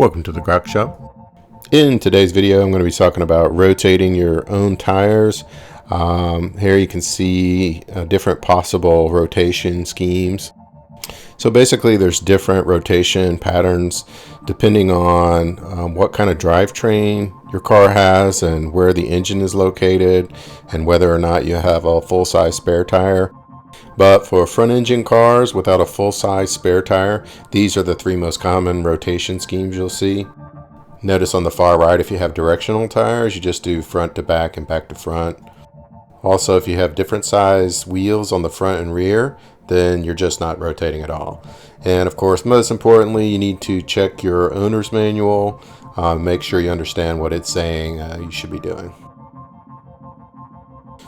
Welcome to the Grokshop. In today's video, I'm going to be talking about rotating your own tires. Here you can see different possible rotation schemes. So basically there's different rotation patterns depending on what kind of drivetrain your car has and where the engine is located and whether or not you have a full-size spare tire. But for front engine cars without a full-size spare tire, these are the three most common rotation schemes you'll see. Notice on the far right, if you have directional tires, you just do front to back and back to front. Also, if you have different size wheels on the front and rear, then you're just not rotating at all. And of course, most importantly, you need to check your owner's manual, make sure you understand what it's saying you should be doing.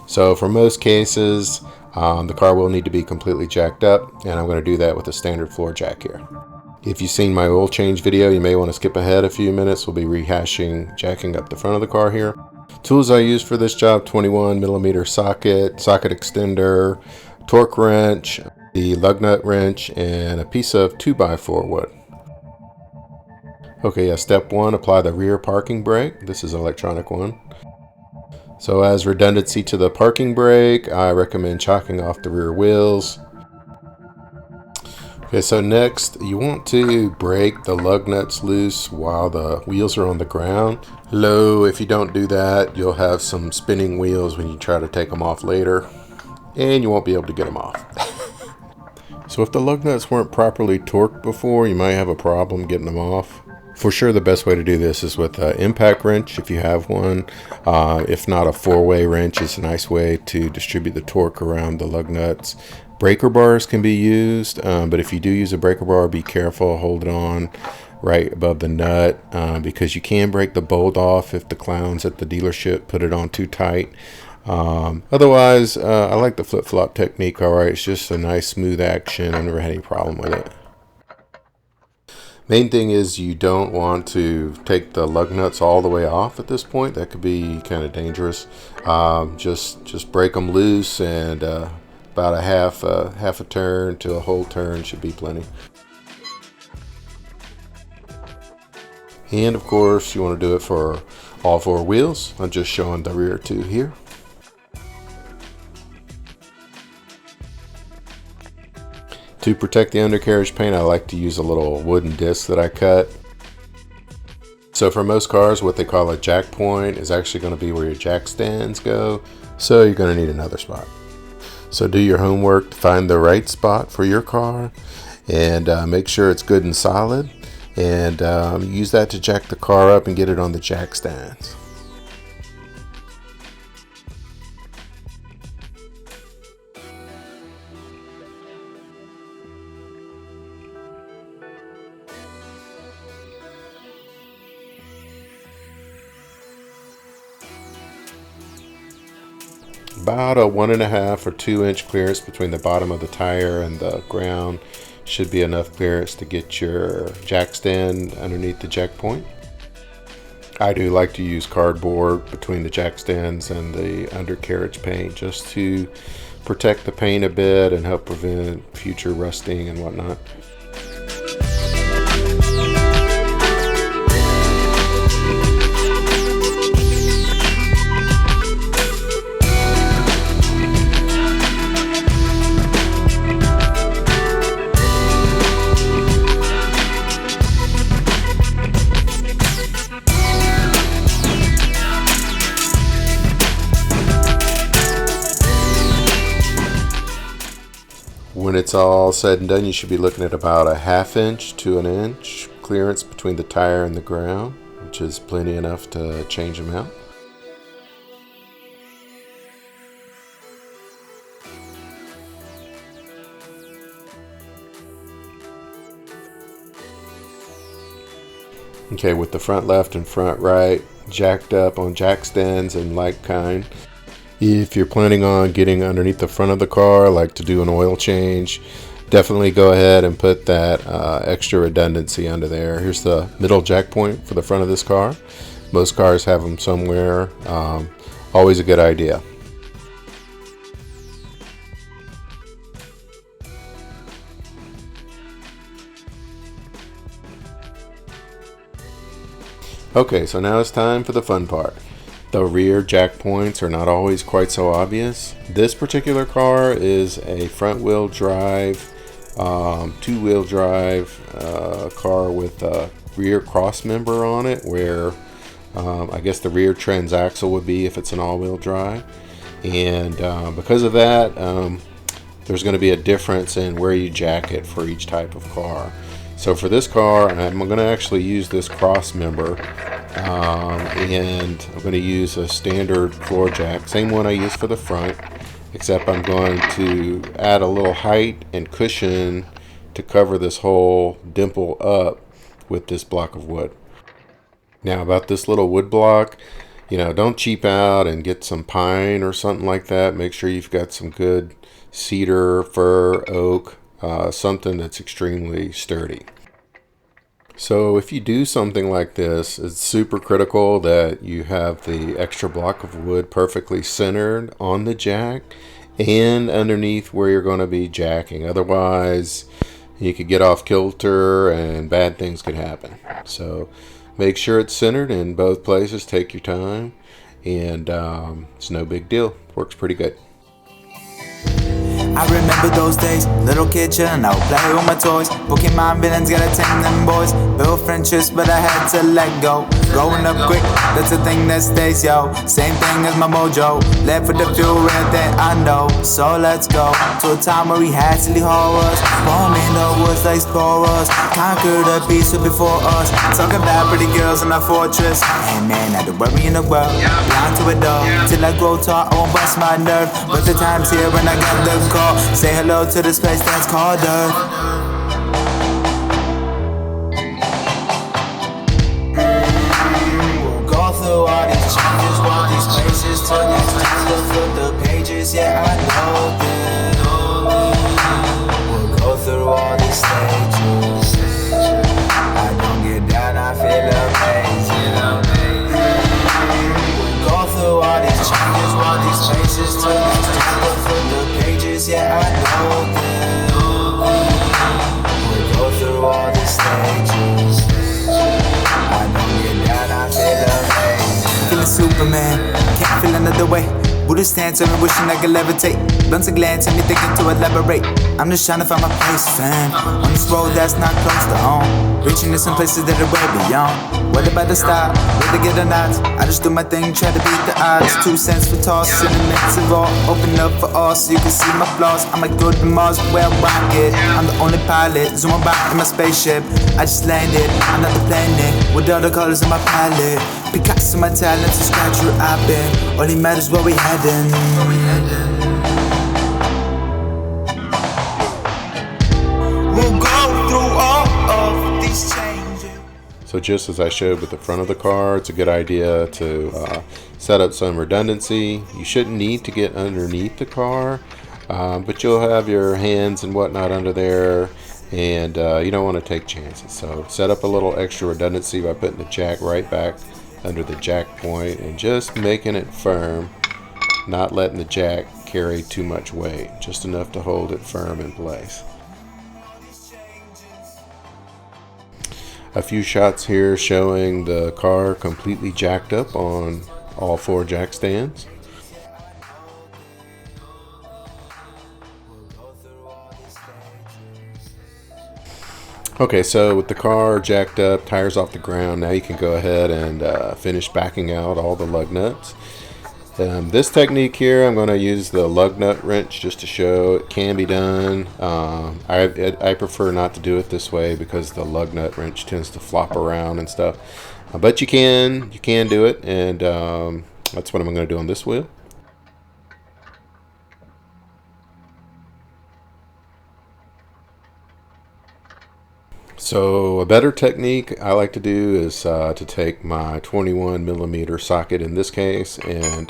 So for most cases, the car will need to be completely jacked up, and I'm going to do that with a standard floor jack here. If you've seen my oil change video, you may want to skip ahead a few minutes. We'll be rehashing jacking up the front of the car here. Tools I use for this job: 21mm socket extender, torque wrench, the lug nut wrench, and a piece of 2x4 wood. Okay, step one, apply the rear parking brake. This is an electronic one. So as redundancy to the parking brake, I recommend chocking off the rear wheels. Okay, so next you want to break the lug nuts loose while the wheels are on the ground. If you don't do that, you'll have some spinning wheels when you try to take them off later, and you won't be able to get them off. So if the lug nuts weren't properly torqued before, you might have a problem getting them off. For sure, the best way to do this is with an impact wrench if you have one. If not, a 4-way wrench is a nice way to distribute the torque around the lug nuts. Breaker bars can be used, but if you do use a breaker bar, be careful, hold it on right above the nut, because you can break the bolt off if the clowns at the dealership put it on too tight. Otherwise, I like the flip-flop technique. Alright, it's just a nice smooth action. I've never had any problem with it. Main thing is you don't want to take the lug nuts all the way off at this point. That could be kind of dangerous. Just break them loose, and about a half a turn to a whole turn should be plenty. And of course, you want to do it for all 4 wheels. I'm just showing the rear 2 here. To protect the undercarriage paint, I like to use a little wooden disc that I cut. So for most cars, what they call a jack point is actually going to be where your jack stands go. So you're going to need another spot. So do your homework to find the right spot for your car, and make sure it's good and solid. And use that to jack the car up and get it on the jack stands. About a 1.5 or 2 inch clearance between the bottom of the tire and the ground should be enough clearance to get your jack stand underneath the jack point. I do like to use cardboard between the jack stands and the undercarriage paint just to protect the paint a bit and help prevent future rusting and whatnot. When it's all said and done, you should be looking at about a 1/2 inch to 1 inch clearance between the tire and the ground, which is plenty enough to change them out. Okay, with the front left and front right jacked up on jack stands and like kind. If you're planning on getting underneath the front of the car, like to do an oil change, definitely go ahead and put that extra redundancy under there. Here's the middle jack point for the front of this car. Most cars have them somewhere. Always a good idea. Okay, so now it's time for the fun part. The rear jack points are not always quite so obvious. This particular car is a front-wheel drive, two-wheel drive car with a rear cross member on it, where I guess the rear transaxle would be if it's an all-wheel drive. And because of that, there's going to be a difference in where you jack it for each type of car. So for this car, I'm going to actually use this cross member, and I'm going to use a standard floor jack, same one I used for the front, except I'm going to add a little height and cushion to cover this whole dimple up with this block of wood. Now about this little wood block, don't cheap out and get some pine or something like that. Make sure you've got some good cedar, fir, oak, something that's extremely sturdy. So if you do something like this, it's super critical that you have the extra block of wood perfectly centered on the jack and underneath where you're going to be jacking. Otherwise, you could get off kilter and bad things could happen. So make sure it's centered in both places. Take your time, and it's no big deal. Works pretty good. I remember those days, little kid chillin', I would play with my toys. Pokemon villains, gotta tame them boys. Build friendships, but I had to let go. Growing up quick, that's a thing that stays, yo. Same thing as my mojo. Left with the few real that I know. So let's go to a time where we had silly horrors. Born in the woods like explorers. Conquered a beast before us. Talking about pretty girls in our fortress. Hey man, not to worry in the world. Blind to it though. Till I grow tall, I won't bust my nerve. But the time's here when I got the call. Say hello to this place that's called Earth. We'll go through all these changes, walk these places till next time to flip the pages. Yeah, I know them. We'll go through all these stages. I don't get down, I feel amazing. We'll go through all these changes, walk these places till next time to flip the pages. Yeah, I know them. We'll go through all the stages. I don't get down, I feel amazing. Feeling Superman, can't feel another way. Buddha stands on me, wishing I could levitate. Blunts a glance at me, thinking to elaborate. I'm just trying to find my place, fam. On this road that's not close to home. Reaching to some places that are way beyond. What about the stop? Where to get a nod? I just do my thing, try to beat the odds. 2 cents for toss, in the mix of all. Open up for all so you can see my flaws. I'm like good to Mars, where I rock it. I'm the only pilot, zooming back in my spaceship. I just landed, I'm not the planet. With all the colors in my palette. Picasso, my talents, to scratch where I've been. Only matters where we heading. We'll go through all of these changes. So just as I showed with the front of the car, it's a good idea to set up some redundancy. You shouldn't need to get underneath the car, but you'll have your hands and whatnot under there, and you don't want to take chances. So set up a little extra redundancy by putting the jack right back under the jack point and just making it firm, not letting the jack carry too much weight, just enough to hold it firm in place. A few shots here showing the car completely jacked up on all 4 jack stands. Okay, so with the car jacked up, tires off the ground, now you can go ahead and finish backing out all the lug nuts. This technique here, I'm going to use the lug nut wrench just to show it can be done. I prefer not to do it this way because the lug nut wrench tends to flop around and stuff. But you can do it, and that's what I'm going to do on this wheel. So a better technique I like to do is to take my 21mm socket in this case, and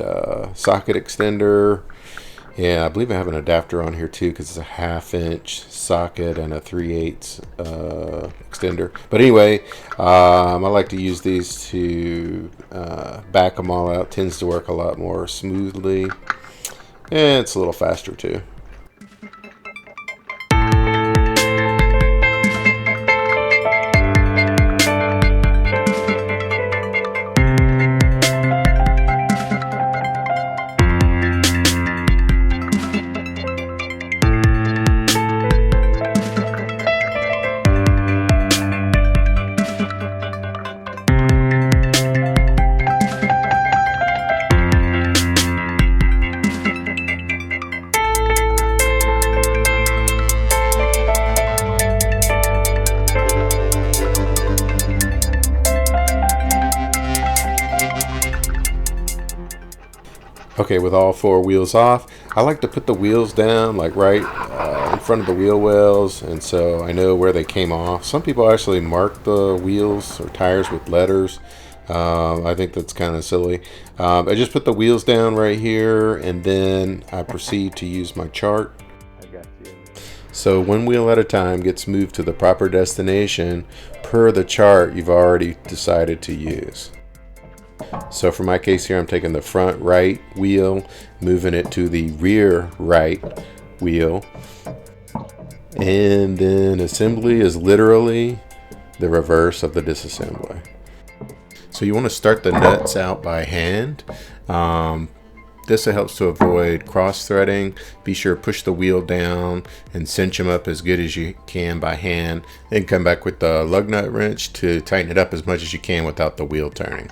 socket extender. Yeah, I believe I have an adapter on here too because it's a 1/2-inch socket and a 3/8 extender. But anyway, I like to use these to back them all out. Tends to work a lot more smoothly, and it's a little faster too. Okay, with all four wheels off, I like to put the wheels down like right in front of the wheel wells, and so I know where they came off. Some people actually mark the wheels or tires with letters. I think that's kind of silly. I just put the wheels down right here, and then I proceed to use my chart. So one wheel at a time gets moved to the proper destination per the chart you've already decided to use. So for my case here, I'm taking the front right wheel, moving it to the rear right wheel. And then assembly is literally the reverse of the disassembly. So you want to start the nuts out by hand. This helps to avoid cross-threading. Be sure to push the wheel down and cinch them up as good as you can by hand. Then come back with the lug nut wrench to tighten it up as much as you can without the wheel turning.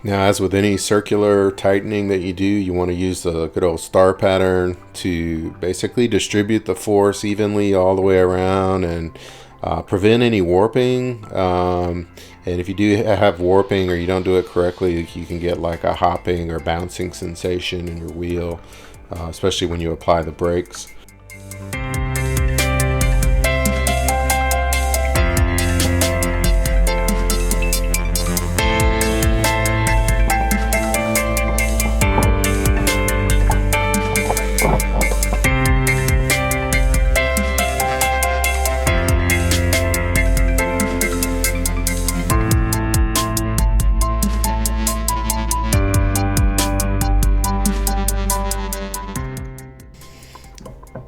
Now, as with any circular tightening that you do, you want to use the good old star pattern to basically distribute the force evenly all the way around and prevent any warping. And if you do have warping or you don't do it correctly, you can get like a hopping or bouncing sensation in your wheel, especially when you apply the brakes.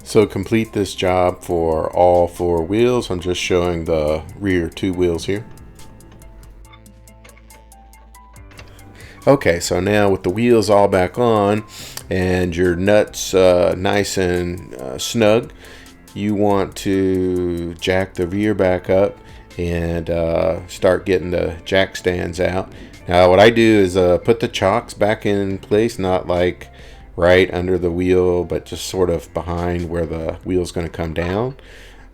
So complete this job for all four wheels. I'm just showing the rear two wheels here. Okay, so now with the wheels all back on and your nuts nice and snug, you want to jack the rear back up and start getting the jack stands out. Now what I do is put the chocks back in place, not like right under the wheel, but just sort of behind where the wheel's going to come down.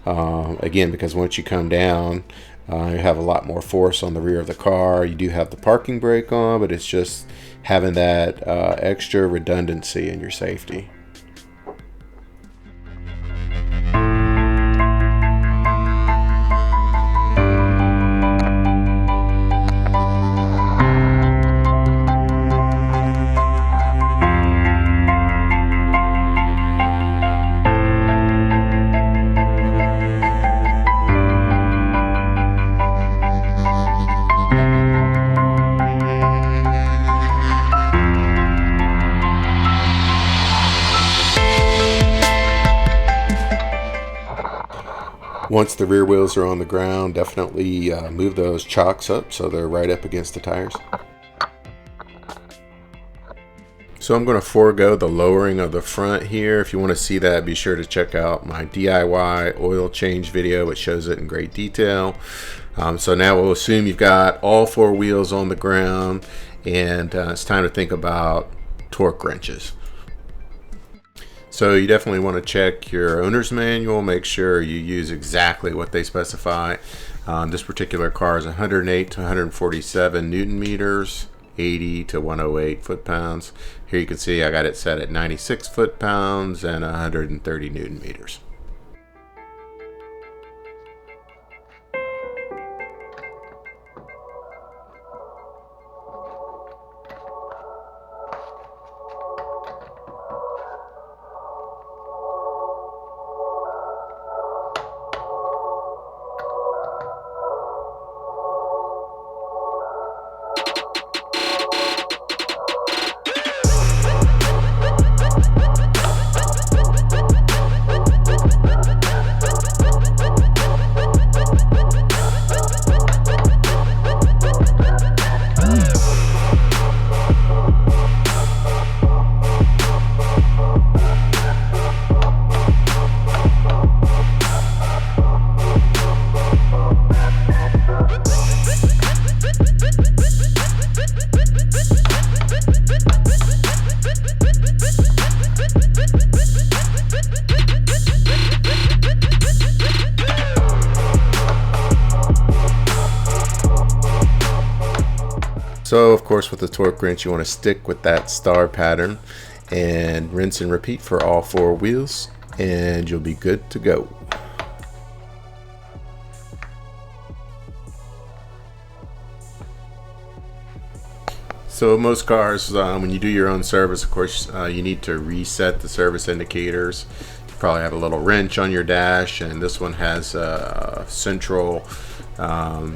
Again, because once you come down, you have a lot more force on the rear of the car. You do have the parking brake on, but it's just having that extra redundancy in your safety. Once the rear wheels are on the ground, definitely move those chocks up so they're right up against the tires. So I'm going to forego the lowering of the front here. If you want to see that, be sure to check out my DIY oil change video, which shows it in great detail. So now we'll assume you've got all four wheels on the ground, and it's time to think about torque wrenches. So you definitely want to check your owner's manual, make sure you use exactly what they specify. This particular car is 108 to 147 Newton meters, 80 to 108 foot-pounds. Here you can see I got it set at 96 foot-pounds and 130 Newton meters. So of course with the torque wrench you want to stick with that star pattern and rinse and repeat for all 4 wheels, and you'll be good to go. So most cars, when you do your own service, of course, you need to reset the service indicators. You probably have a little wrench on your dash, and this one has a central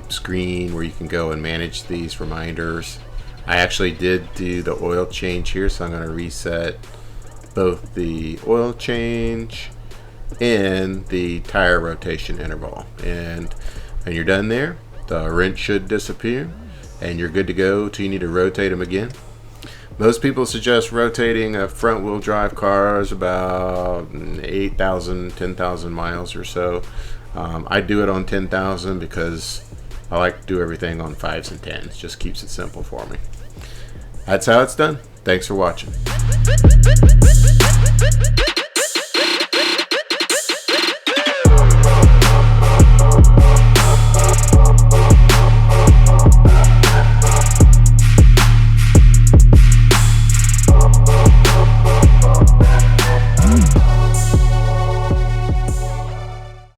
screen where you can go and manage these reminders. I actually did do the oil change here, so I'm going to reset both the oil change and the tire rotation interval. And when you're done there, the wrench should disappear and you're good to go till you need to rotate them again. Most people suggest rotating a front wheel drive cars about 8,000, 10,000 miles or so. I do it on 10,000 because I like to do everything on 5s and 10s. Just keeps it simple for me. That's how it's done. Thanks for watching.